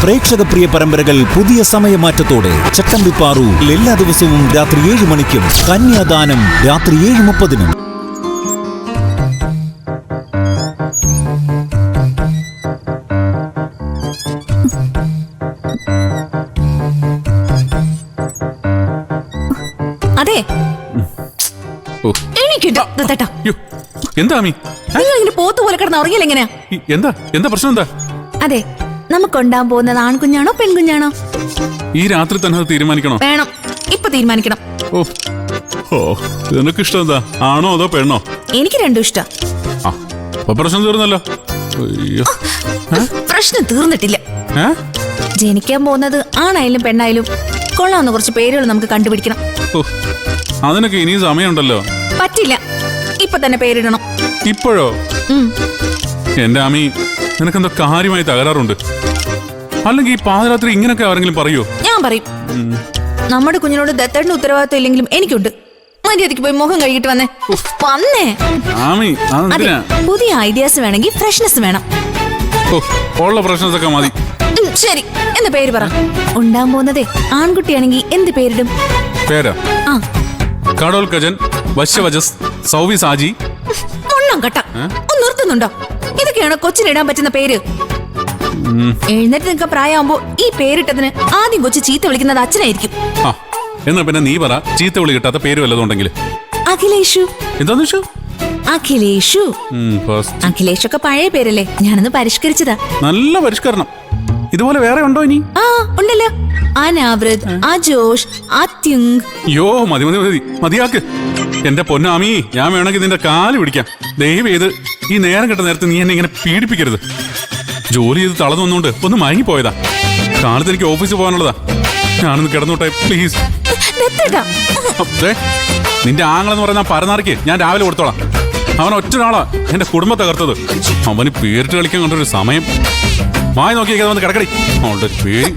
പ്രേക്ഷക പ്രിയ പരമ്പരകൾ പുതിയ സമയമാറ്റത്തോടെ ചട്ടമ്പിപ്പാറു എല്ലാ ദിവസവും രാത്രി 7 മണിക്കും കന്യാദാനം രാത്രി 7:30. അതെ എന്താ ഇങ്ങനെ പോത്ത് പോലെ കിടന്ന് ഉറങ്ങിയില്ല എങ്ങനെയാ? എന്താ പ്രശ്നം? എന്താ? അതെ, നമുക്കുണ്ടാൻ പോകുന്നത് ആൺകുഞ്ഞാണോ പെൺകുഞ്ഞാണോ? ഈ രാത്രി തന്നെ അത് തീരുമാനിക്കണോ? വേണം, ഇപ്പൊ തീരുമാനിക്കണം. നിനക്ക് ഇഷ്ടം എന്താ, ആണോ അതോ പെണ്ണോ? എനിക്ക് രണ്ടും ഇഷ്ടം. പ്രശ്നം തീർന്നല്ലോ. പ്രശ്നം തീർന്നിട്ടില്ല. ജനിക്കാൻ പോകുന്നത് ആണായാലും പെണ്ണായാലും കൊള്ളാവുന്ന കുറച്ച് പേരുകൾ നമുക്ക് കണ്ടുപിടിക്കണം. അതിനൊക്കെ ഇനിയും സമയമുണ്ടല്ലോ. പറ്റില്ല, ഇപ്പൊ തന്നെ പേരിടണം. ഇപ്പോഴോ? എന്റെ ആമി, നിനക്കെന്തോ കാര്യമായി തകരാറുണ്ട്. അല്ലെങ്കിൽ ഈ പാതിരാത്രി ഇങ്ങനൊക്കെ ആരെങ്കിലും പറയോ? ഞാൻ പറയും. നമ്മുടെ കുഞ്ഞിനോട് ദത്തേട്ടന് ഉത്തരവാദിത്വം ഇല്ലെങ്കിലും എനിക്കുണ്ട്. മര്യാദയ്ക്ക് പോയി മുഖം കഴുകിട്ട് വന്നേ. അതെ, പുതിയ ഐഡിയാസ് വേണമെങ്കിൽ ഫ്രഷ്നെസ് വേണം. ഉള്ള ഫ്രഷ്നെസ് ഒക്കെ മതി. ശരി, എന്താ പേര് പറ. ഉണ്ടാൻ പോകുന്നതേ ആൺകുട്ടിയാണെങ്കിൽ എന്ത് പേരിടും? പേരാ? കടോൽ കജൻ, വശ്യവജസ്, സൗവി സാജി. കട്ട ഒന്ന് നിർത്തുന്നുണ്ടോ? ഇതൊക്കെയാണോ കൊച്ചിനിടാൻ പറ്റുന്ന പേര്? എഴുന്നേറ്റ് നിൽക്കാൻ പ്രായമാകുമ്പോ ഈ പേരിട്ടതിന് ആദ്യം കൊച്ചു ചീത്ത വിളിക്കുന്നത് അച്ഛനായിരിക്കും. എന്നാ പിന്നെ നീ പറ, ചീത്ത വിളി കിട്ടാത്ത പേര് വല്ലതുണ്ടെങ്കിൽ. അഖിലേഷു. എന്താ? അഖിലേഷു. അഖിലേഷ് ഒക്കെ പഴയ പേരല്ലേ, ഞാനൊന്ന് പരിഷ്കരിച്ചതാ. നല്ല പരിഷ്കരണം. ഇതുപോലെ വേറെ ഉണ്ടോ ഇനി? ഉണ്ടല്ലോ. അനാവൃത്, അജോഷ്, അത്യുങ്. മതിയാക്ക്. എന്റെ പൊന്നാമി, ഞാൻ വേണമെങ്കിൽ നിന്റെ കാല് പിടിക്കാം. ദയവ് ചെയ്ത് ഈ നേരം കെട്ട നേരത്തെ നീ എന്നെ ഇങ്ങനെ പീഡിപ്പിക്കരുത്. ജോലി ചെയ്ത് തളർന്നു വന്നുകൊണ്ട് ഒന്ന് മയങ്ങിപ്പോയതാ. കാലത്ത് എനിക്ക് ഓഫീസിൽ പോകാനുള്ളതാ. ഞാനൊന്ന് കിടന്നോട്ടെ പ്ലീസ്. നിന്റെ ആങ്ങളെന്ന് പറയുന്ന പരനാറിക്ക് ഞാൻ രാവിലെ കൊടുത്തോളാം. അവൻ ഒറ്റൊരാളാ എന്റെ കുടുംബം തകർത്തത്. അവന് പേരിട്ട് കളിക്കാൻ കണ്ടൊരു സമയം. മായി നോക്കിയേക്കാതെ വന്ന് കിടക്കടി. അവളുടെ പേര്